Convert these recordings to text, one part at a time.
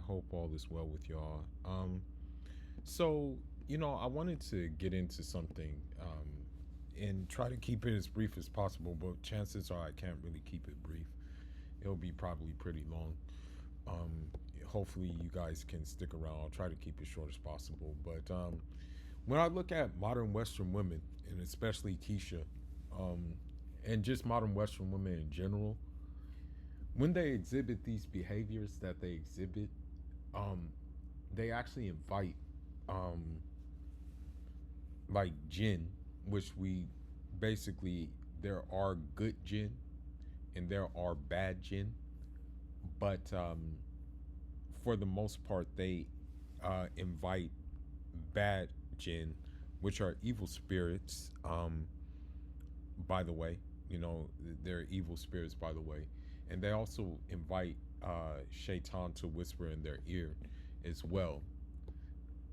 hope all is well with y'all. So I wanted to get into something and try to keep it as brief as possible, but chances are I can't really keep it brief. It'll be probably pretty long. Um, Hopefully, you guys can stick around. I'll try to keep it short as possible. But when I look at modern Western women, and especially Keisha, um, and just modern Western women in general, when they exhibit these behaviors that they exhibit, um, they actually invite um, like jinn, which we basically there are good jinn and there are bad jinn, but for the most part, they invite bad jinn, which are evil spirits. By the way, they're evil spirits. By the way, and they also invite shaitan to whisper in their ear as well.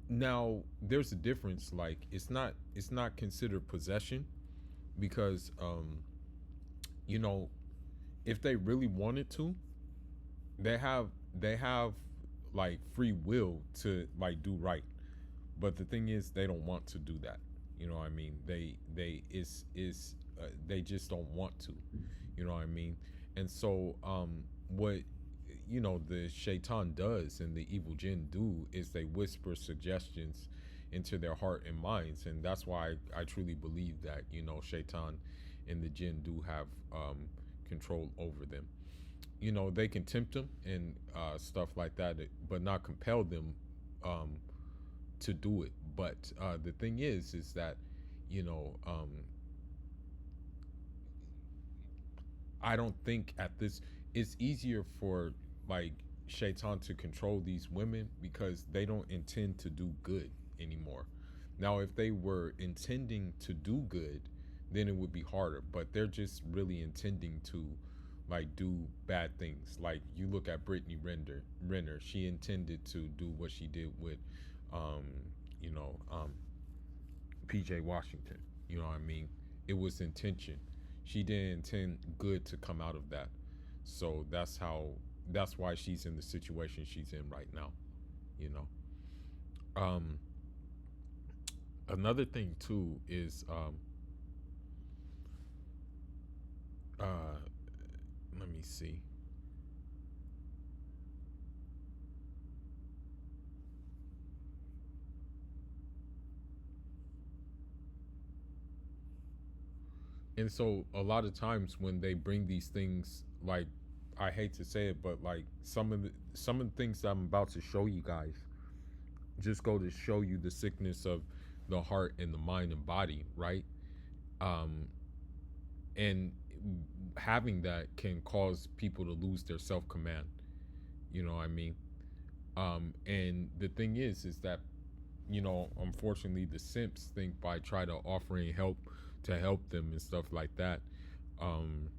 Now, there's a difference. Like, it's not considered possession because you know if they really wanted to, they have like free will to like do right, but the thing is they don't want to do that. You know what I mean? They is they just don't want to. You know what I mean? And so what the shaitan does and the evil jinn do is they whisper suggestions into their heart and minds, and that's why I truly believe that shaitan and the jinn do have control over them. They can tempt them and stuff like that, but not compel them um, to do it. But the thing is that you know I don't think at this it's easier for like shaitan to control these women because they don't intend to do good anymore. Now if they were intending to do good, then it would be harder, but they're just really intending to like do bad things. Like you look at Brittany Renner, she intended to do what she did with um you know um PJ Washington. You know what I mean? It was intention. She didn't intend good to come out of that. So that's why she's in the situation she's in right now, you know. Um Another thing too is uh let me see. And so a lot of times when they bring these things, like, I hate to say it, but like some of the things that I'm about to show you guys just go to show you the sickness of the heart and the mind and body, right? um and having that can cause people to lose their self-command. You know what I mean? And the thing is that unfortunately the simps think by try to offering help to help them and stuff like that, um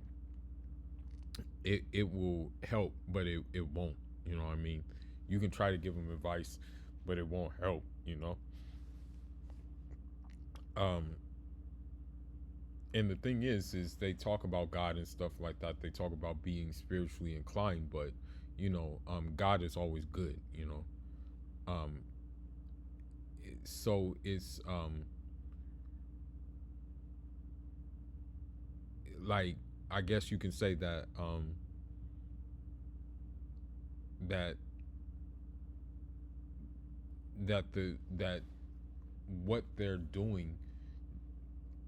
it will help, but it won't. You know what I mean? You can try to give them advice, but it won't help. Um and the thing is they talk about God and stuff like that. They talk about being spiritually inclined, but God is always good. Um so it's like, I guess you can say that that that what they're doing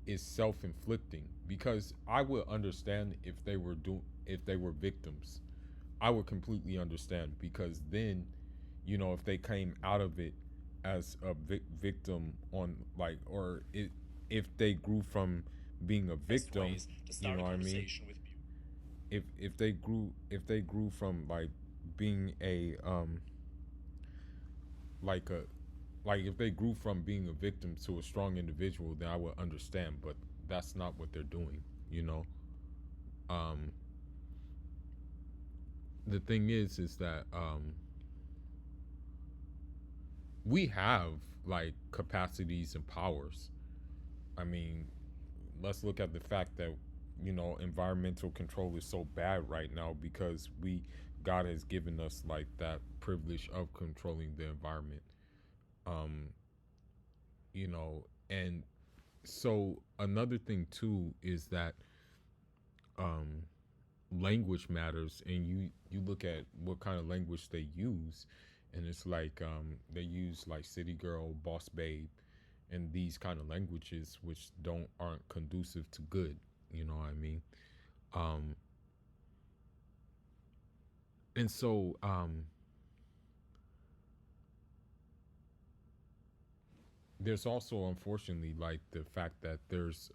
is self-inflicting, because I would understand if they were victims. I would completely understand, because then if they came out of it as a victim, on like, or if they grew from being a victim, you know what I mean? If they grew from like being a like a like if they grew from being a victim to a strong individual, then I would understand. But that's not what they're doing. you know um the thing is that we have like capacities and powers. I mean, let's look at the fact that environmental control is so bad right now because God has given us like that privilege of controlling the environment. Um, and so another thing too is that um language matters, and you look at what kind of language they use, and it's like they use like city girl, boss babe, and these kind of languages which don't aren't conducive to good. You know what I mean? um and so there's also unfortunately like the fact that there's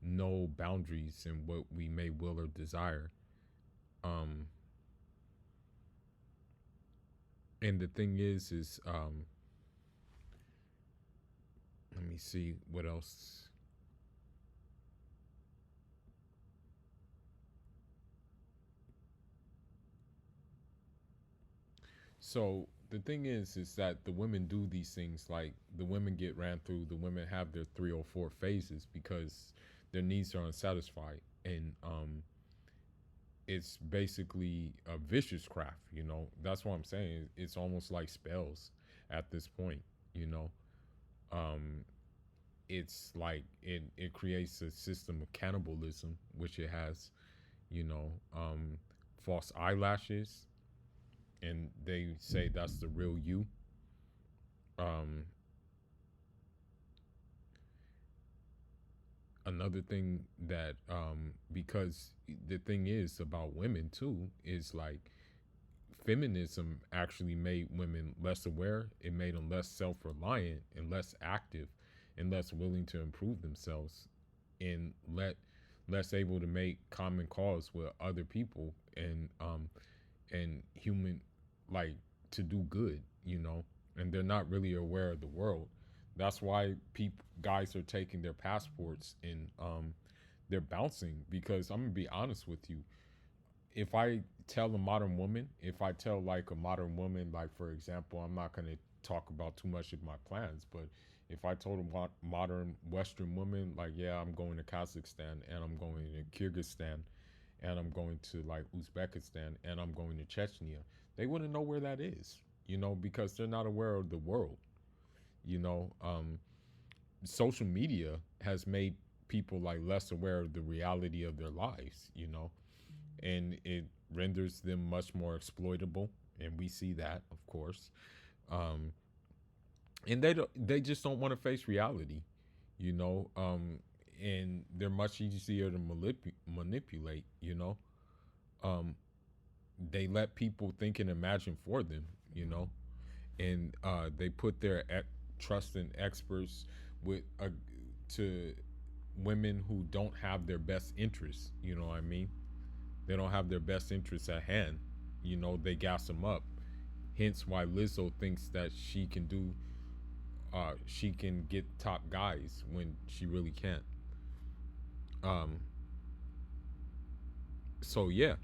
no boundaries in what we may will or desire. um and the thing is let me see what else. So the thing is that the women do these things, like the women get ran through, the women have their 3 or 4 phases because their needs are unsatisfied. And it's basically a vicious craft, That's what I'm saying. It's almost like spells at this point, you know. Um it's like it creates a system of cannibalism, which it has, you know, false eyelashes, and they say that's the real you. Um, Another thing that because the thing is about women too is like feminism actually made women less aware. It made them less self-reliant and less active and less willing to improve themselves, and less able to make common cause with other people, and human, like, to do good, and they're not really aware of the world. That's why people guys are taking their passports and they're bouncing, because I'm gonna be honest with you. If I tell a modern woman, if I tell like a modern woman, like for example, I'm not gonna talk about too much of my plans, but if I told a modern Western woman, like, yeah, I'm going to Kazakhstan and I'm going to Kyrgyzstan and I'm going to like Uzbekistan and I'm going to Chechnya, they wouldn't know where that is, because they're not aware of the world. You know, social media has made people like less aware of the reality of their lives, and it renders them much more exploitable, and we see that, of course. Um, and they just don't want to face reality, you know. And they're much easier to manipulate, um, they let people think and imagine for them, and they put their trust in experts with to women who don't have their best interests. You know what I mean? They don't have their best interests at hand. They gas them up. Hence why Lizzo thinks that she can get top guys when she really can't. Um, so yeah.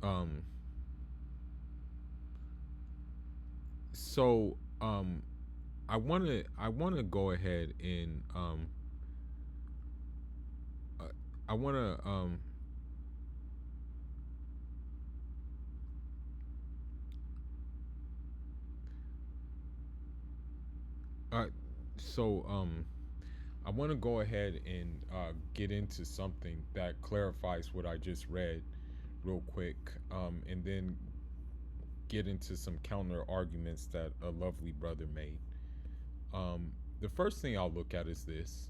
Um, so I wanna go ahead and uh, I wanna uh so I want to go ahead and get into something that clarifies what I just read real quick, and then get into some counter arguments that a lovely brother made. The first thing I'll look at is this.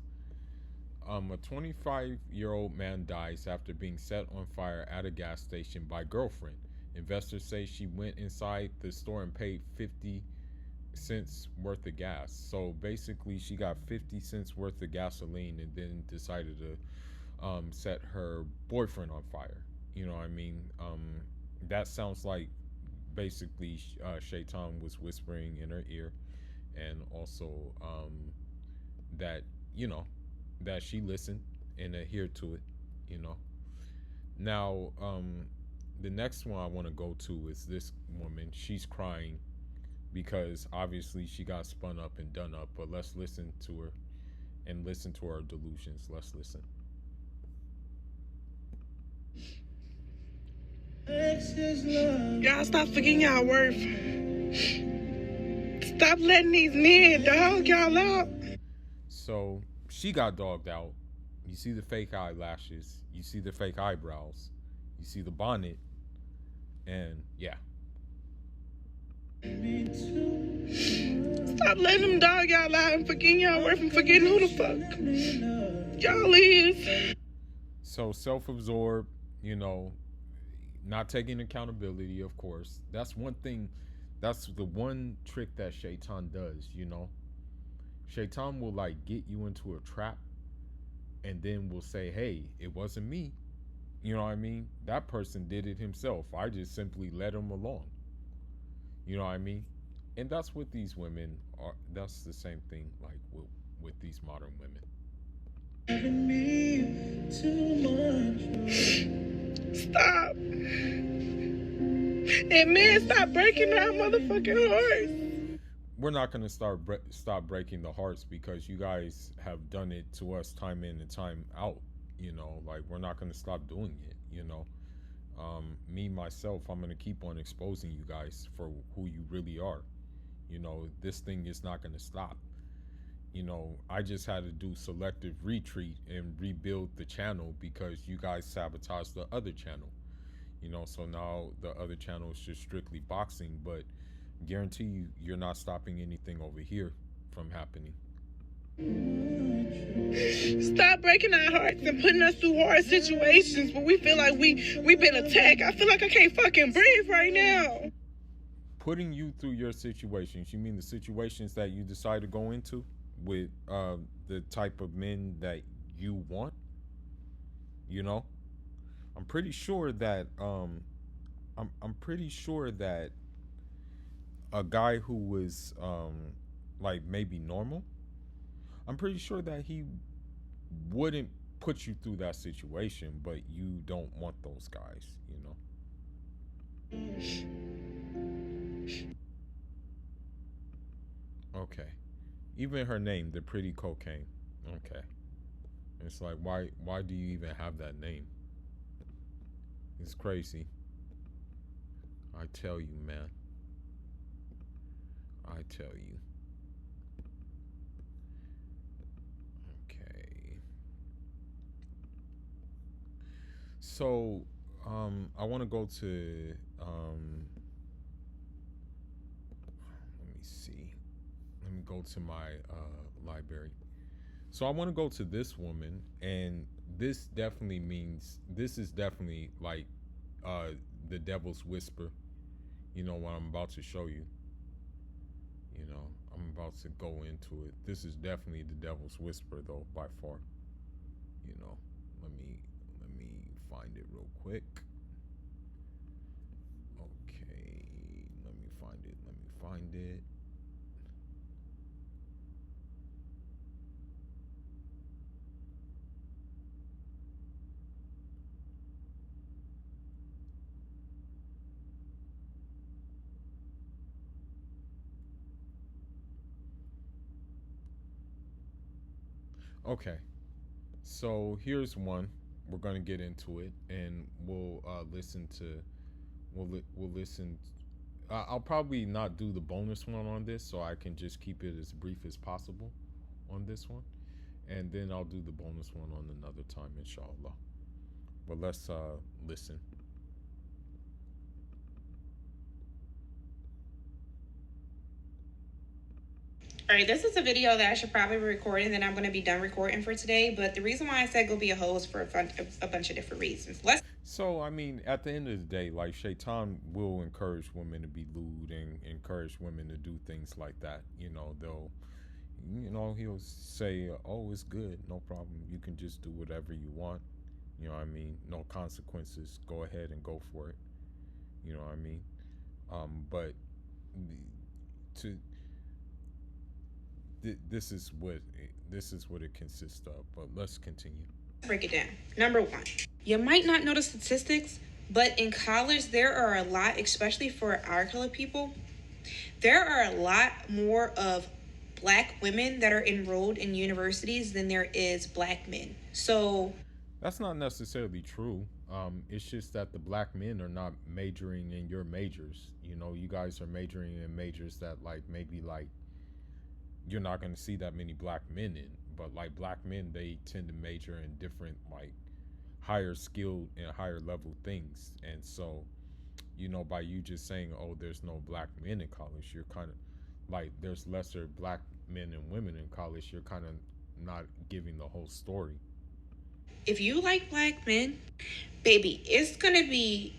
A 25-year-old man dies after being set on fire at a gas station by girlfriend. Investors say she went inside the store and paid 50 cents worth of gas. So basically, she got 50 cents worth of gasoline and then decided to set her boyfriend on fire. You know what I mean? That sounds like basically Shaitan was whispering in her ear, and also that, you know, that she listened and adhered to it, you know. Now, the next one I want to go to is this woman. She's crying because obviously she got spun up and done up. But let's listen to her and listen to her delusions. Let's listen. Y'all stop forgetting y'all worth. Stop letting these men dog y'all out. So she got dogged out. You see the fake eyelashes, you see the fake eyebrows, you see the bonnet, and yeah. Stop letting them dog y'all out and forgetting y'all worth and forgetting who the fuck y'all is. So self absorbed, you know, not taking accountability, of course. That's one thing. That's the one trick that Shaitan does, you know. Shaitan will like get you into a trap and then will say, hey, it wasn't me. You know what I mean? That person did it himself. I just simply let him along. You know what I mean? And that's what these women are. That's the same thing like with these modern women. Stop. And men, stop breaking our motherfucking hearts. We're not going to stop breaking the hearts because you guys have done it to us time in and time out. You know, like we're not going to stop doing it. You know, me myself, I'm going to keep on exposing you guys for who you really are. You know, this thing is not going to stop. You know, I just had to do selective retreat and rebuild the channel because you guys sabotaged the other channel. You know, so now the other channel is just strictly boxing, but guarantee you, you're not stopping anything over here from happening. Stop breaking our hearts and putting us through hard situations where we feel like we've been attacked. I feel like I can't fucking breathe right now. Putting you through your situations, you mean the situations that you decide to go into with the type of men that you want? You know, I'm pretty sure that I'm pretty sure that a guy who was like maybe normal, I'm pretty sure that he wouldn't put you through that situation, but you don't want those guys, you know. Okay. Even her name, the pretty cocaine. Okay. It's like why do you even have that name? It's crazy. I tell you, man. I tell you. Okay. So, I want to go to let me see. Let me go to my library. So I want to go to this woman, and this is definitely like uh, the devil's whisper. You know what I'm about to show you. You know, I'm about to go into it. This is definitely the devil's whisper, though, by far. You know, let me find it real quick. Okay, let me find it. Let me find it. Okay, so here's one. We're gonna get into it, and we'll listen to we'll listen. I'll probably not do the bonus one on this, so I can just keep it as brief as possible on this one, and then I'll do the bonus one on another time, inshallah. But let's listen. All right, this is a video that I should probably record and then I'm going to be done recording for today. But the reason why I said go be a host for a bunch of different reasons. So I mean, at the end of the day, like Shaitan will encourage women to be lewd and encourage women to do things like that. You know, he'll say, "Oh, it's good, no problem. You can just do whatever you want." You know what I mean? No consequences. Go ahead and go for it. You know what I mean? But to this is what it consists of. But let's continue. Break it down. Number one, you might not know the statistics, but in college there are a lot, especially for our color people, there are a lot more of black women that are enrolled in universities than there is black men. So That's not necessarily true. It's just that the black men are not majoring in your majors. You know, you guys are majoring in majors that like maybe like you're not going to see that many black men in. But like black men, they tend to major in different like higher skilled and higher level things. And so, you know, by you just saying, "Oh, there's no black men in college," you're kind of like there's lesser black men and women in college. You're kind of not giving the whole story. If you like black men, baby, it's gonna be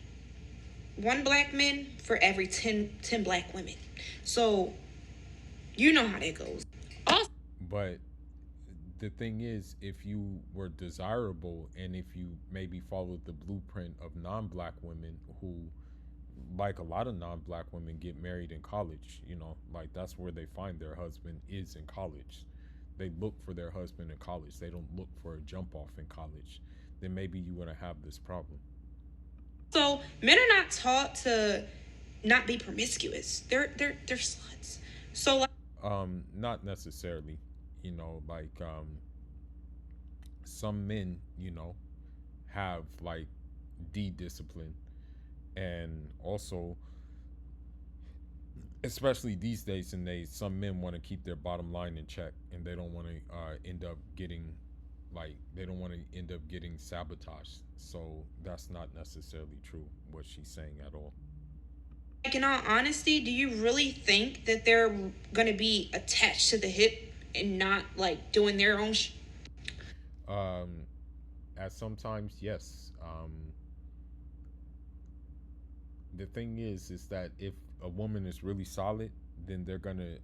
one black man for every 10 black women. So you know how that goes. Also, But the thing is, if you were desirable and if you maybe followed the blueprint of non-black women who, like a lot of non-black women, get married in college, you know, like that's where they find their husband is in college. They look for their husband in college. They don't look for a jump off in college. Then maybe you wouldn't have this problem. men are not taught to not be promiscuous. They're sluts. So like, Not necessarily, you know, like some men, you know, have like D discipline, and also especially these days and days, some men want to keep their bottom line in check, and they don't want to end up getting like they don't want to end up getting sabotaged. So that's not necessarily true what she's saying at all. in all honesty, do you really think that they're gonna be attached to the hip and not like doing their own Um, at sometimes, yes. The thing is that if a woman is really solid, then they're gonna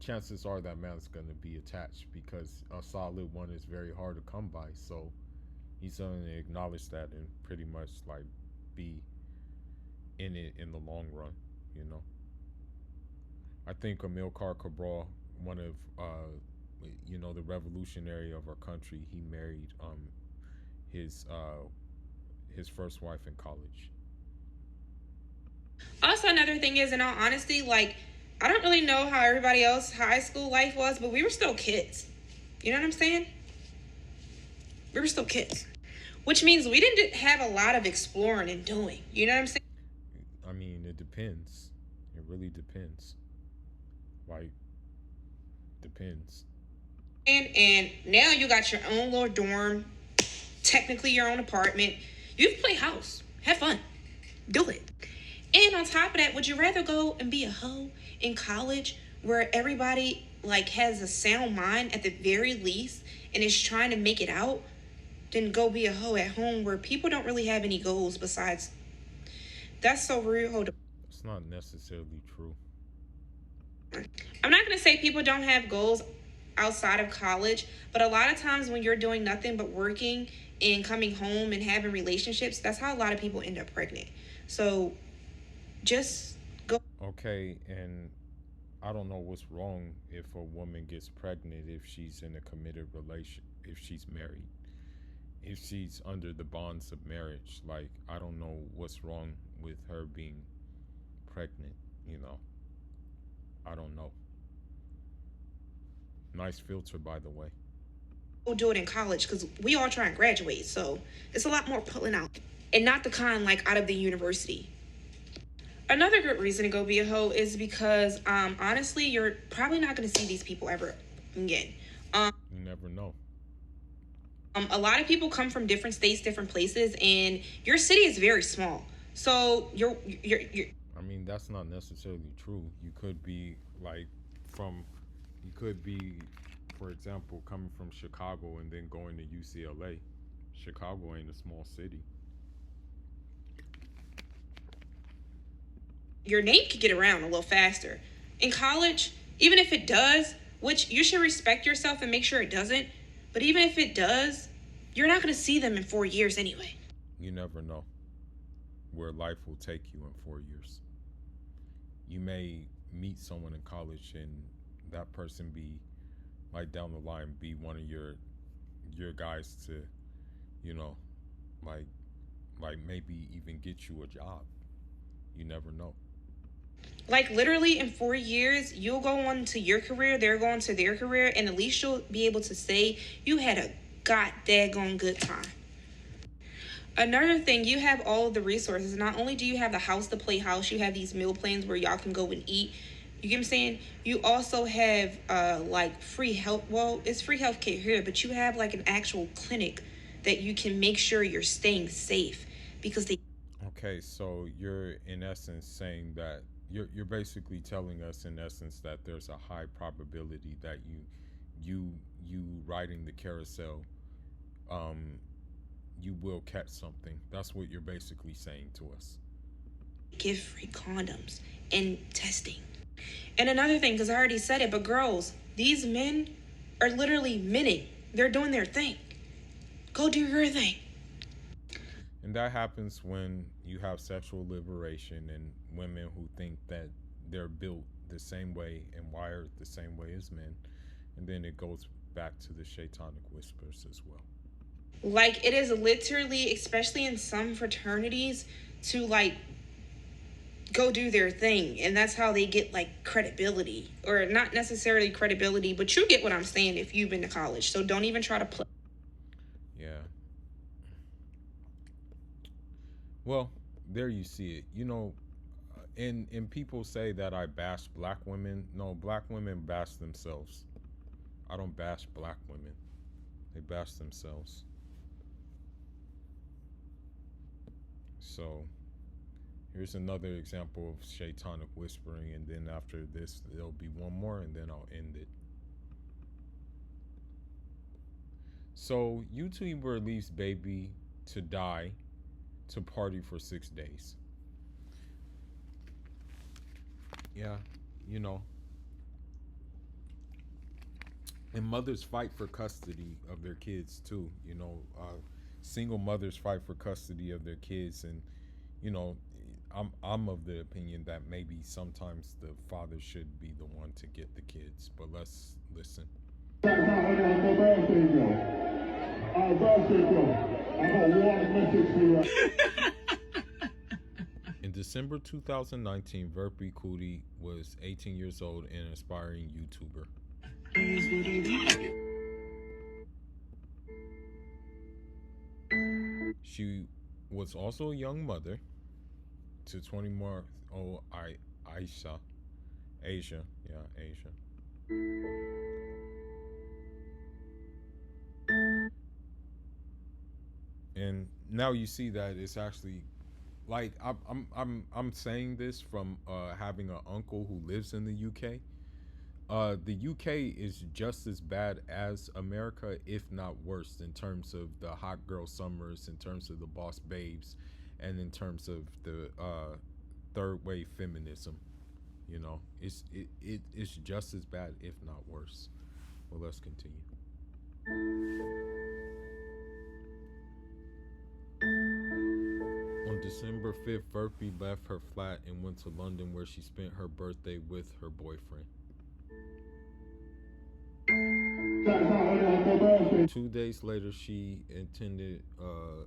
chances are that man's gonna be attached because a solid one is very hard to come by. So he's gonna acknowledge that and pretty much like be in it in the long run. You know, I think Amilcar Cabral, one of you know the revolutionary of our country, he married his uh his first wife in college. Also, another thing is, in all honesty, like, I don't really know how everybody else high school life was, but we were still kids. You know what I'm saying? We were still kids, which means we didn't have a lot of exploring and doing. You know what I'm saying? I mean, it depends. It really depends. Like, depends. And now you got your own little dorm, technically your own apartment. You can play house, have fun, do it. And on top of that, would you rather go and be a hoe in college where everybody like has a sound mind at the very least and is trying to make it out, than go be a hoe at home where people don't really have any goals besides that's so rude. Hold on. It's not necessarily true. I'm not gonna say people don't have goals outside of college, but a lot of times when you're doing nothing but working and coming home and having relationships, that's how a lot of people end up pregnant. So just go. Okay, and I don't know what's wrong if a woman gets pregnant if she's in a committed relation, if she's married, if she's under the bonds of marriage. Like, I don't know what's wrong with her being pregnant, you know. I don't know. Nice filter, by the way. Go do it in college because we all try and graduate. So it's a lot more pulling out and not the kind like out of the university. Another good reason to go be a hoe is because honestly, you're probably not going to see these people ever again. You never know. A lot of people come from different states, different places, and your city is very small. So you're I mean, that's not necessarily true. You could be like from, you could be, for example, coming from Chicago and then going to UCLA. Chicago ain't a small city. your name could get around a little faster. In college, even if it does, which you should respect yourself and make sure it doesn't, but even if it does, you're not going to see them in 4 years anyway. You never know where life will take you in 4 years. You may meet someone in college and that person be like down the line be one of your guys to, you know, like maybe even get you a job. You never know. Like literally in 4 years, you'll go on to your career, they're going to their career, and at least you'll be able to say you had a got daggone good time. Another thing, you have all of the resources. Not only do you have the house to play house, you have these meal plans where y'all can go and eat. You get what I'm saying? You also have like free health. Well, it's free health care here, but you have like an actual clinic that you can make sure you're staying safe because they. Okay, so you're in essence saying that you're basically telling us in essence that there's a high probability that you riding the carousel, um you will catch something. That's what you're basically saying to us. Give free condoms and testing. And another thing, because I already said it, but girls, these men are literally minning. They're doing their thing. Go do your thing. And that happens when you have sexual liberation and women who think that they're built the same way and wired the same way as men. And then it goes back to the Shaitanic whispers as well. Like, it is literally, especially in some fraternities, to like go do their thing, and that's how they get like credibility, or not necessarily credibility, but you get what I'm saying if you've been to college. So don't even try to play. Yeah. Well, there you see it. You know, and people say that I bash black women. No, black women bash themselves. I don't bash black women. They bash themselves. So here's another example of Shaitanic whispering, and then after this there'll be one more, and then I'll end it. So YouTuber leaves baby to die to party for 6 days. Yeah, you know. And mothers fight for custody of their kids too. You know, single mothers fight for custody of their kids, and you know, I'm of the opinion that maybe sometimes the father should be the one to get the kids. But let's listen. In December 2019, Verpi Kuti was 18 years old and an aspiring YouTuber. She was also a young mother to 20-month-old Asia. And now you see that it's actually like I'm saying this from having an uncle who lives in the UK. The UK is just as bad as America, if not worse, in terms of the hot girl summers, in terms of the boss babes, and in terms of the third wave feminism. You know, it's just as bad, if not worse. Well, let's continue. On December 5th, Verpi left her flat and went to London, where she spent her birthday with her boyfriend. 2 days later, she attended a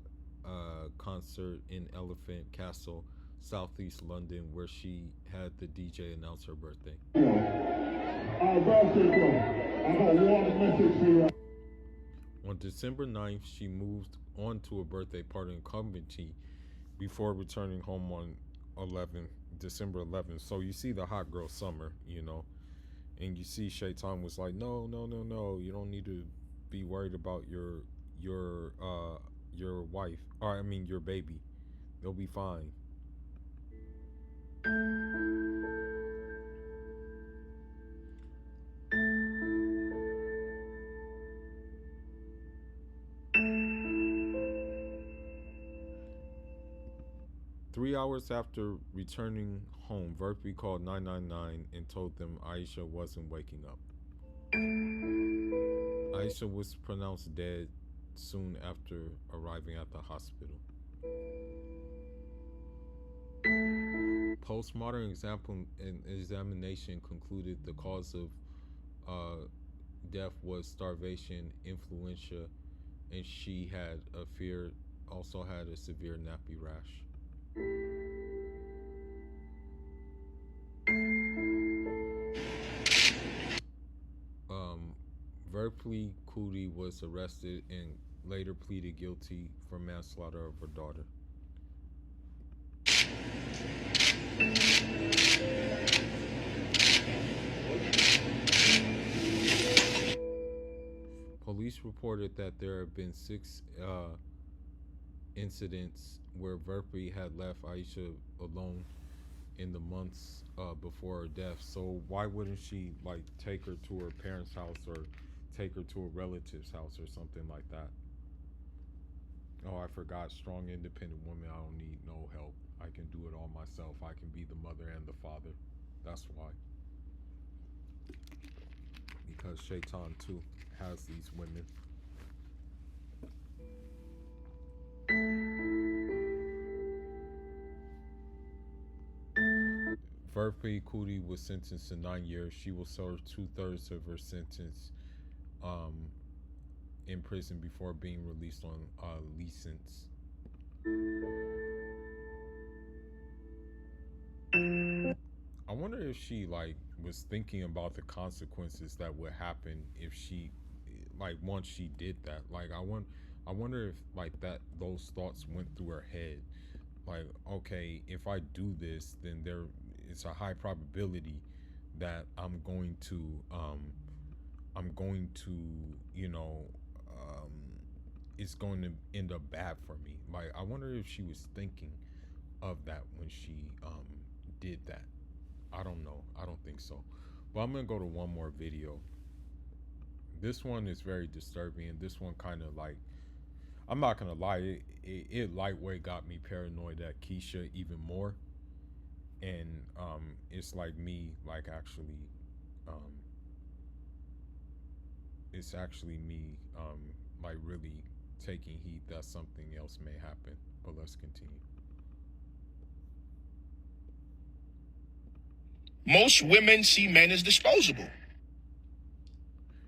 concert in Elephant Castle, southeast London, where she had the DJ announce her birthday. On December 9th, she moved on to a birthday party in Coventry before returning home on December 11th. So you see the hot girl summer, you know. And you see Shaitan was like, no, you don't need to be worried about your wife, or I mean your baby. They'll be fine. Three hours after returning home, Verpi called 999 and told them Aisha wasn't waking up. Aisha was pronounced dead soon after arriving at the hospital. Postmodern examination concluded the cause of death was starvation, influenza, and she also had a severe nappy rash. Verpley Cootie was arrested and later pleaded guilty for manslaughter of her daughter. Police reported that there have been 6 incidents where Verpley had left Aisha alone in the months before her death. So why wouldn't she like take her to her parents' house or take her to a relative's house or something like that? Oh, I forgot. Strong, independent woman. I don't need no help. I can do it all myself. I can be the mother and the father. That's why. Because Shaitan too has these women. Verpley Cootie was sentenced to 9 years. She will serve 2/3 of her sentence in prison before being released on license. I wonder if she like was thinking about the consequences that would happen if she like once she did that. Like I wonder if like that those thoughts went through her head. Like, okay, if I do this, then it's a high probability that I'm going to, you know, um, it's going to end up bad for me. Like, I wonder if she was thinking of that when she did that. I don't know. I don't think so. But I'm gonna go to one more video. This one is very disturbing, and this one kind of like, I'm not gonna lie, it lightweight got me paranoid at Keisha even more. And it's like me like actually it's actually me like really taking heed that something else may happen. But let's continue. Most women see men as disposable.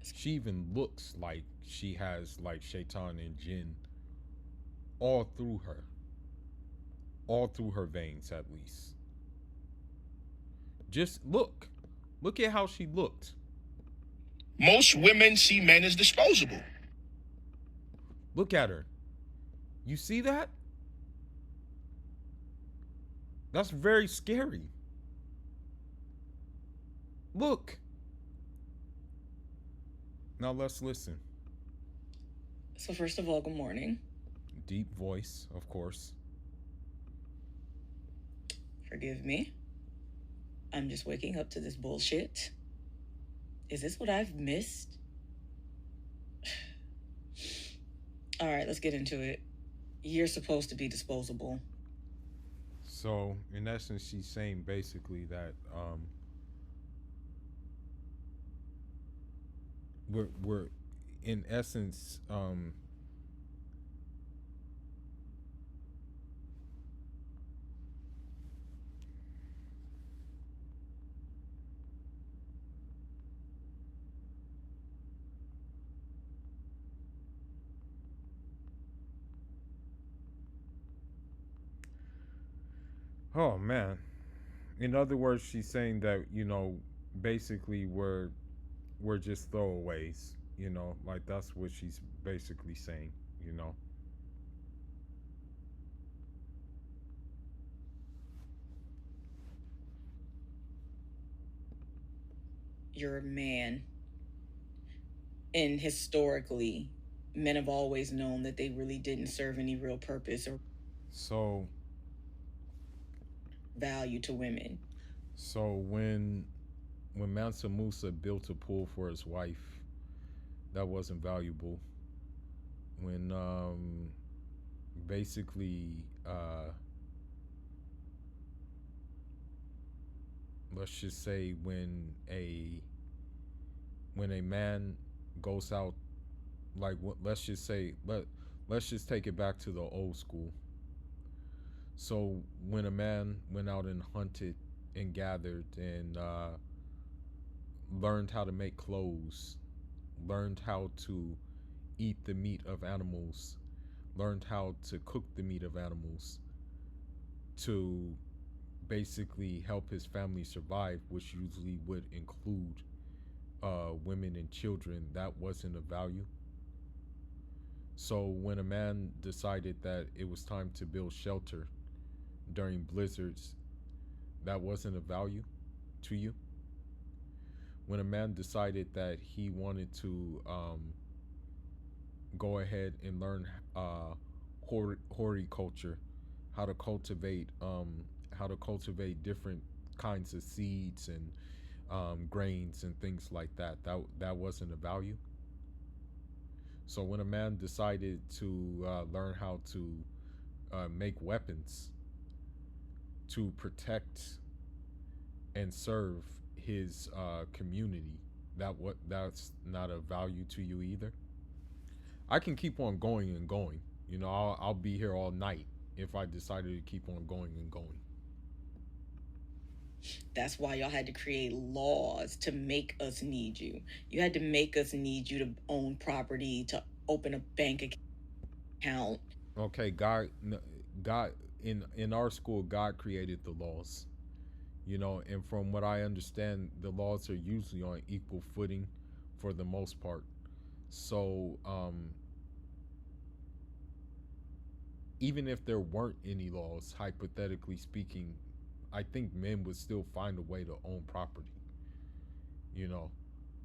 She even looks like she has like Shaitan and Jinn all through her veins at least. Just look at how she looked. Most women see men as disposable. Look at her. You see that? That's very scary. Look. Now let's listen. So first of all, good morning. Deep voice, of course. Forgive me. I'm just waking up to this bullshit. Is this what I've missed? All right, let's get into it. You're supposed to be disposable. So, in essence, she's saying basically that we're in essence oh man. In other words, she's saying that, you know, basically we're just throwaways, you know, like that's what she's basically saying, you know. You're a man. And historically, men have always known that they really didn't serve any real purpose or So value to women. So when Mansa Musa built a pool for his wife, that wasn't valuable. When basically let's just say when a man goes out, like let's just say let's just take it back to the old school. So when a man went out and hunted and gathered and learned how to make clothes, learned how to eat the meat of animals, learned how to cook the meat of animals to basically help his family survive, which usually would include women and children, that wasn't a value. So when a man decided that it was time to build shelter during blizzards, that wasn't a value to you. When a man decided that he wanted to go ahead and learn horticulture, how to cultivate different kinds of seeds and grains and things like that, that wasn't a value. So when a man decided to learn how to make weapons to protect and serve his community, that's not a value to you either. I can keep on going and going. You know, I'll be here all night if I decided to keep on going and going. That's why y'all had to create laws to make us need you. You had to make us need you to own property, to open a bank account. Okay, God, in our school, God created the laws. You know, and from what I understand, the laws are usually on equal footing for the most part. So, even if there weren't any laws, hypothetically speaking, I think men would still find a way to own property. You know,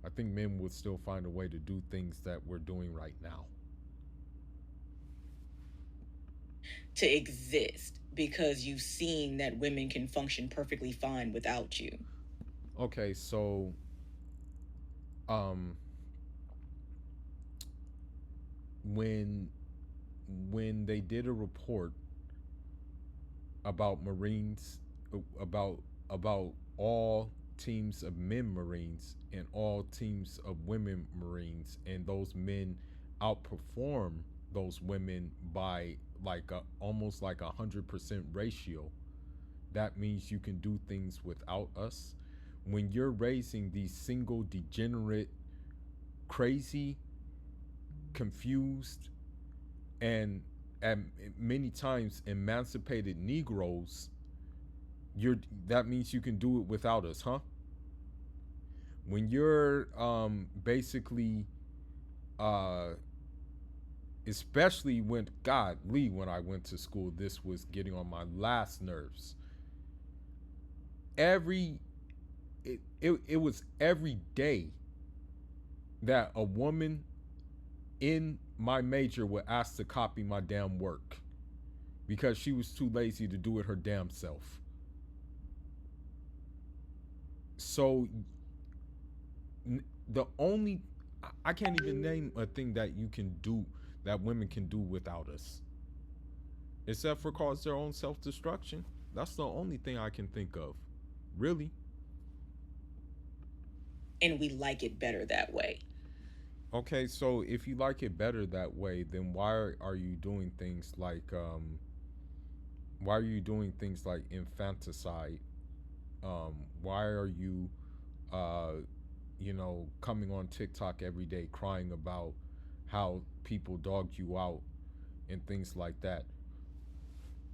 I think men would still find a way to do things that we're doing right now. To exist, because you've seen that women can function perfectly fine without you. Okay, so when they did a report about Marines, about all teams of men Marines and all teams of women Marines, and those men outperform those women by almost like 100% ratio, that means you can do things without us. When you're raising these single degenerate, crazy, confused, and many times emancipated Negroes, that means you can do it without us, huh? When you're basically especially when I went to school, this was getting on my last nerves. It was every day that a woman in my major would ask to copy my damn work because she was too lazy to do it her damn self. So I can't even name a thing that you can do, that women can do without us, except for cause their own self-destruction. That's the only thing I can think of, really. And we like it better that way. Okay, so if you like it better that way, then why are you doing things like infanticide? Why are you coming on TikTok every day crying about how people dogged you out and things like that?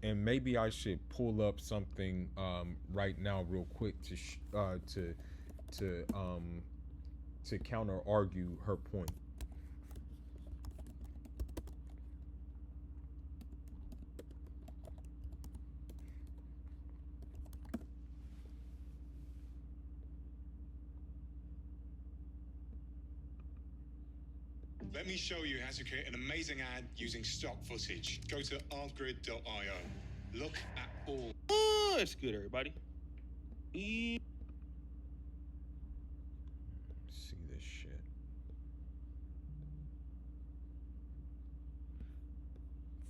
And maybe I should pull up something right now real quick to counter argue her point. Let me show you how to create an amazing ad using stock footage. Go to artgrid.io. Look at all. Oh, that's good, everybody. See this shit.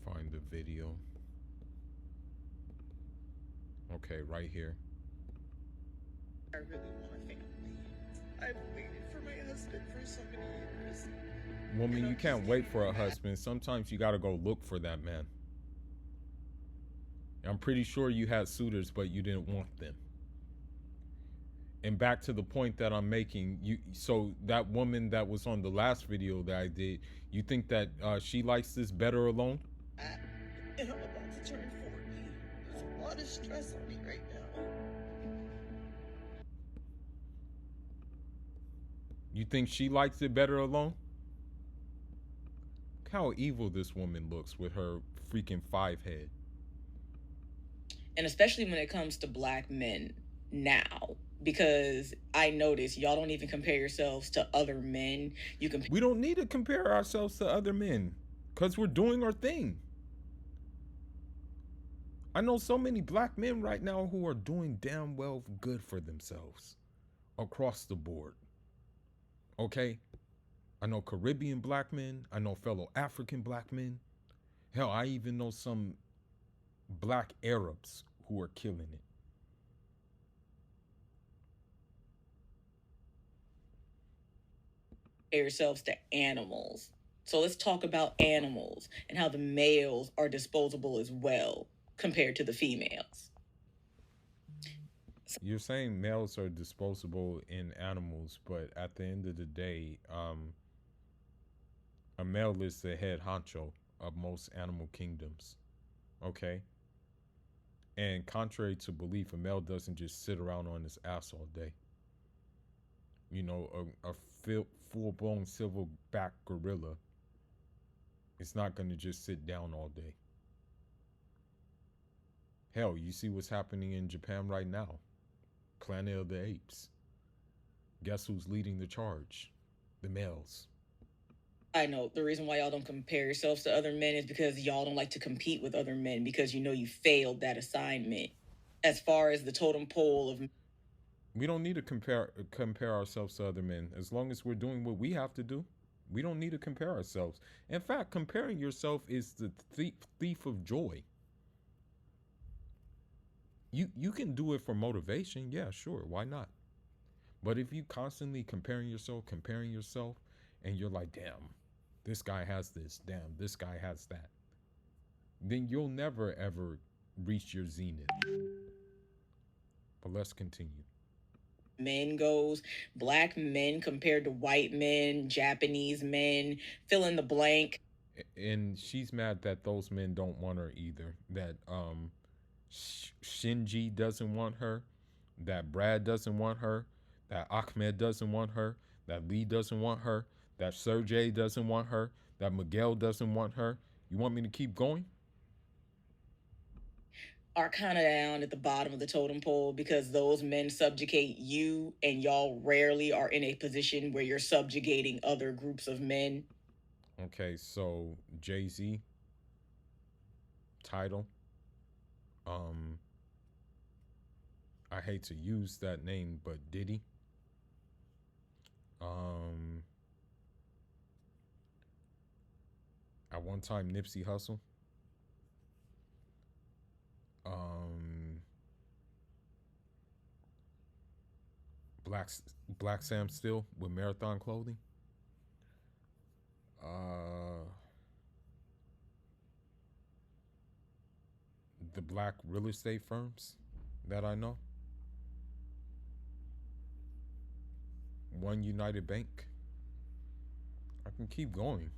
Find the video. Okay, right here. I really want a family. I've waited for my husband for so many years. Woman, you can't wait for a husband. Sometimes you gotta go look for that man. I'm pretty sure you had suitors, but you didn't want them. And back to the point that I'm making, so that woman that was on the last video that I did, you think that she likes this better alone? And I'm about to turn 40. There's a lot of stress on me right now. You think she likes it better alone? Look how evil this woman looks with her freaking 5 head. And especially when it comes to black men now, because I notice y'all don't even compare yourselves to other men. We don't need to compare ourselves to other men because we're doing our thing. I know so many black men right now who are doing damn well good for themselves across the board. Okay? I know Caribbean black men. I know fellow African black men. Hell, I even know some black Arabs who are killing it. Yourselves to animals. So let's talk about animals and how the males are disposable as well compared to the females. You're saying males are disposable in animals, but at the end of the day, a male is the head honcho of most animal kingdoms. Okay? And contrary to belief, a male doesn't just sit around on his ass all day. You know, a full-blown silverback gorilla is not going to just sit down all day. Hell, you see what's happening in Japan right now. Planet of the Apes. Guess who's leading the charge? The males. I know the reason why y'all don't compare yourselves to other men is because y'all don't like to compete with other men because you know you failed that assignment. As far as the totem pole of, we don't need to compare ourselves to other men. As long as we're doing what we have to do, we don't need to compare ourselves. In fact, comparing yourself is the thief of joy. You can do it for motivation, yeah, sure, why not? But if you constantly comparing yourself, and you're like, damn, this guy has this, damn, this guy has that, then you'll never ever reach your zenith. But let's continue. Men goes, black men compared to white men, Japanese men, fill in the blank. And she's mad that those men don't want her either. That Shinji doesn't want her, that Brad doesn't want her, that Ahmed doesn't want her, that Lee doesn't want her, that Sergey doesn't want her, that Miguel doesn't want her. You want me to keep going? Are kind of down at the bottom of the totem pole because those men subjugate you, and y'all rarely are in a position where you're subjugating other groups of men. Okay, so Jay-Z, Tidal. I hate to use that name, but Diddy. At one time, Nipsey Hussle. Black Sam Still with Marathon Clothing. The black real estate firms that I know. One United Bank. I can keep going.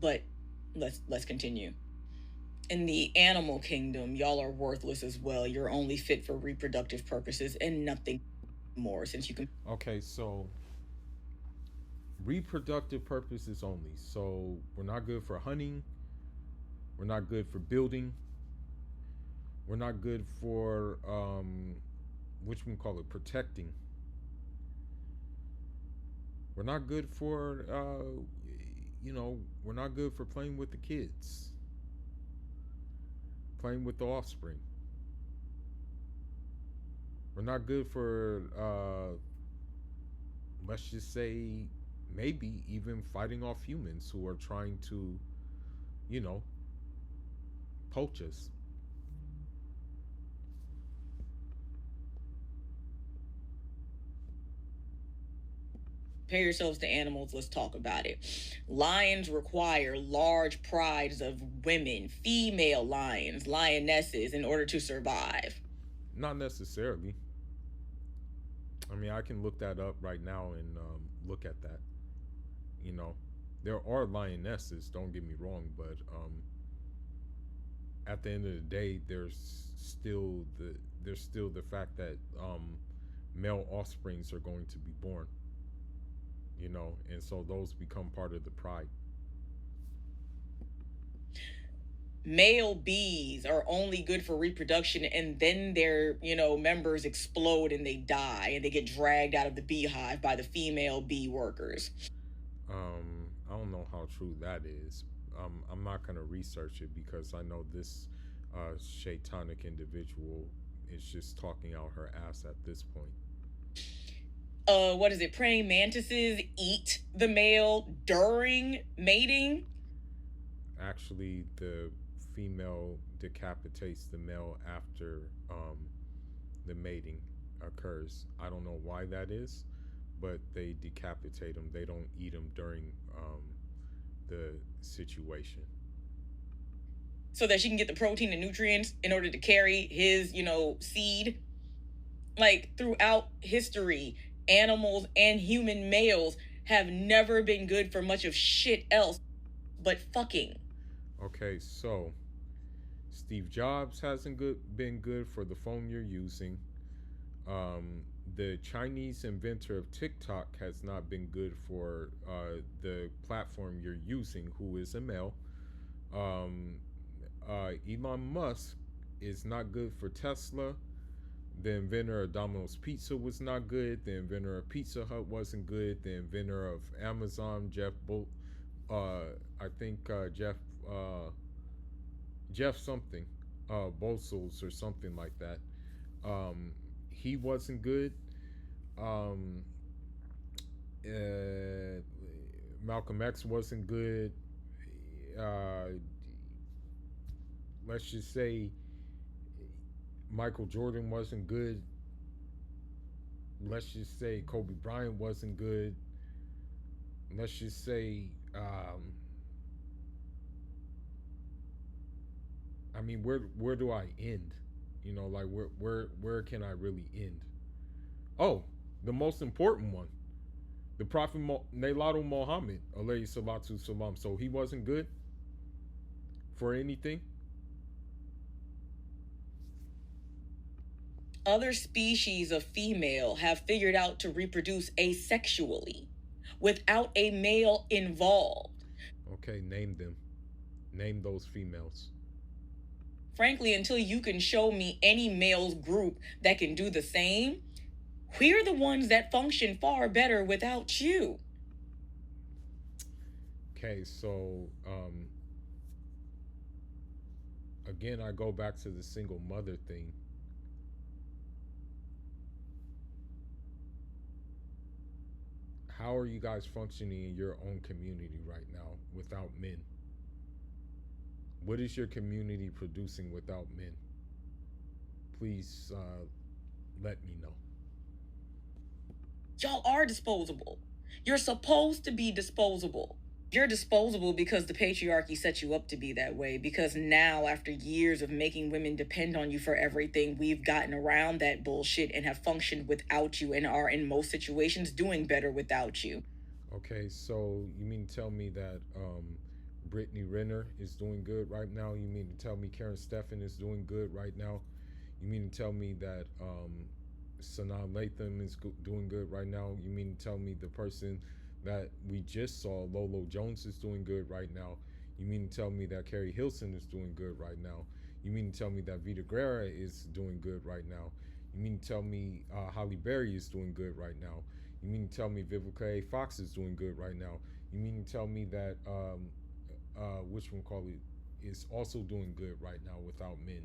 But let's continue. In the animal kingdom, y'all are worthless as well. You're only fit for reproductive purposes and nothing more, since you can. Okay, so reproductive purposes only. So we're not good for hunting. We're not good for building. We're not good for protecting. We're not good for we're not good for playing with the kids. Playing with the offspring. We're not good for let's just say maybe even fighting off humans who are trying to, poach us. Compare yourselves to animals, let's talk about it. Lions require large prides of women, female lions, lionesses, in order to survive. Not necessarily. I mean, I can look that up right now and look at that. There are lionesses, don't get me wrong, but at the end of the day, there's still the fact that male offsprings are going to be born, and so those become part of the pride. Male bees are only good for reproduction, and then their members explode and they die and they get dragged out of the beehive by the female bee workers. I don't know how true that is. I'm not going to research it because I know this shaitanic individual is just talking out her ass at this point. What is it? Praying mantises eat the male during mating? Actually, the female decapitates the male after the mating occurs. I don't know why that is, but they decapitate them. They don't eat them during the situation. So that she can get the protein and nutrients in order to carry his, seed. Like, throughout history, animals and human males have never been good for much of shit else but fucking. Okay, so Steve Jobs hasn't been good for the phone you're using. The Chinese inventor of TikTok has not been good for the platform you're using, who is a male. Elon Musk is not good for Tesla. The inventor of Domino's Pizza was not good. The inventor of Pizza Hut wasn't good. The inventor of Amazon, Jeff something, Bezos or something like that. He wasn't good. Malcolm X wasn't good. Let's just say Michael Jordan wasn't good. Let's just say Kobe Bryant wasn't good. Let's just say I mean, where do I end? Like where can I really end? Oh, the most important one, the Prophet Nalado Muhammad, alayhi salatu salam. So he wasn't good for anything. Other species of female have figured out to reproduce asexually, without a male involved. Okay, name them. Name those females. Frankly, until you can show me any males group that can do the same, we're the ones that function far better without you. Okay, so again, I go back to the single mother thing. How are you guys functioning in your own community right now without men? What is your community producing without men? Please let me know. Y'all are disposable. You're supposed to be disposable. You're disposable because the patriarchy set you up to be that way. Because now, after years of making women depend on you for everything, we've gotten around that bullshit and have functioned without you and are, in most situations, doing better without you. Okay, so you mean to tell me that Brittany Renner is doing good right now? You mean to tell me Karen Stephan is doing good right now? You mean to tell me that Sanaa Lathan is doing good right now? You mean to tell me the person that we just saw, Lolo Jones, is doing good right now? You mean to tell me that Carrie Hilson is doing good right now? You mean to tell me that Vita Guerra is doing good right now? You mean to tell me Halle Berry is doing good right now? You mean to tell me Vivica A. Fox is doing good right now? You mean to tell me that is also doing good right now without men?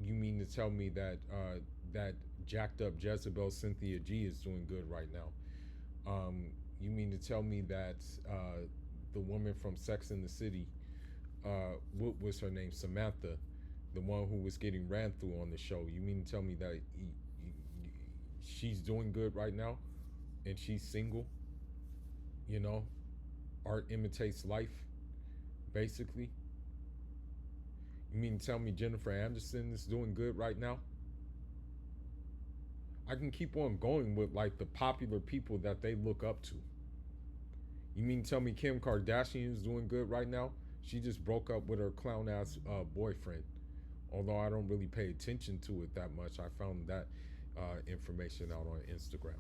You mean to tell me that that jacked up Jezebel Cynthia G is doing good right now? You mean to tell me that the woman from Sex and the City, what was her name, Samantha, the one who was getting ran through on the show, you mean to tell me that she's doing good right now and she's single? Art imitates life, basically. You mean to tell me Jennifer Anderson is doing good right now? I can keep on going with like the popular people that they look up to. You mean to tell me Kim Kardashian is doing good right now? She just broke up with her clown ass boyfriend Although I don't really pay attention to it that much, I found that information out on Instagram.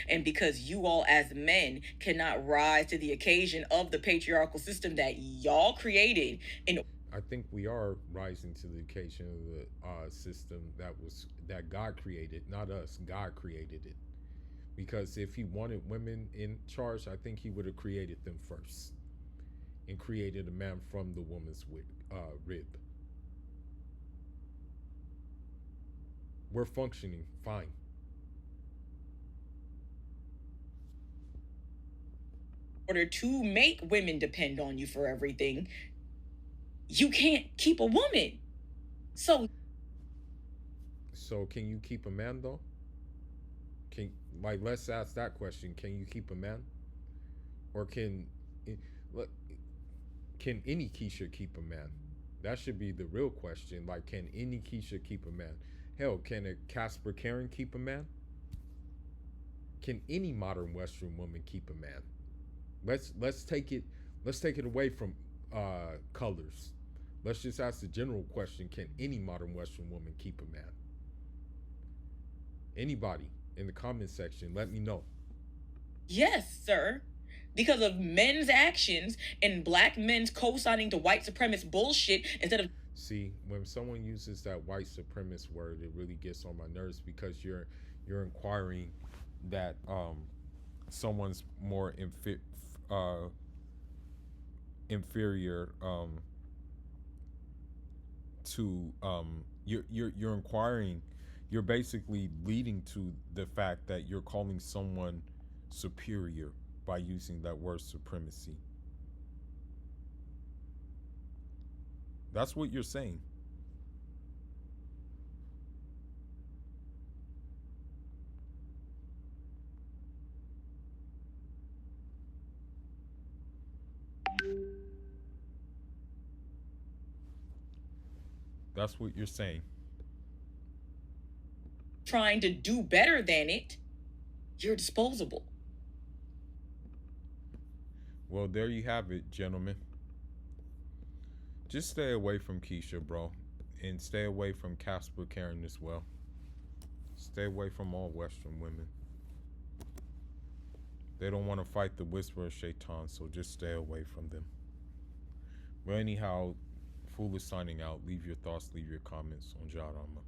And because you all as men cannot rise to the occasion of the patriarchal system that y'all created in I think we are rising to the occasion of the system that God created, not us. God created it. Because if he wanted women in charge, I think he would have created them first and created a man from the woman's rib. We're functioning fine. order to make women depend on you for everything, you can't keep a woman. So can you keep a man though? Let's ask that question. Can you keep a man? Or can any Keisha keep a man? That should be the real question. Like, can any Keisha keep a man? Hell, can a Casper Karen keep a man? Can any modern Western woman keep a man? Let's take it away from colors. Let's just ask the general question: can any modern Western woman keep a man? Anybody in the comment section, let me know. yes, sir. Because of men's actions and black men's co-signing to white supremacist bullshit instead of See, when someone uses that white supremacist word, it really gets on my nerves because you're inquiring that someone's more inferior to you're inquiring, you're basically leading to the fact that you're calling someone superior by using that word supremacy. That's what you're saying. That's what you're saying. trying to do better than it, you're disposable. Well, there you have it, gentlemen. Just stay away from Keisha, bro. And stay away from Casper Karen as well. Stay away from all Western women. They don't want to fight the whisperer of Shaitan, so just stay away from them. But anyhow, Fool is signing out. Leave your thoughts, leave your comments on Jarama.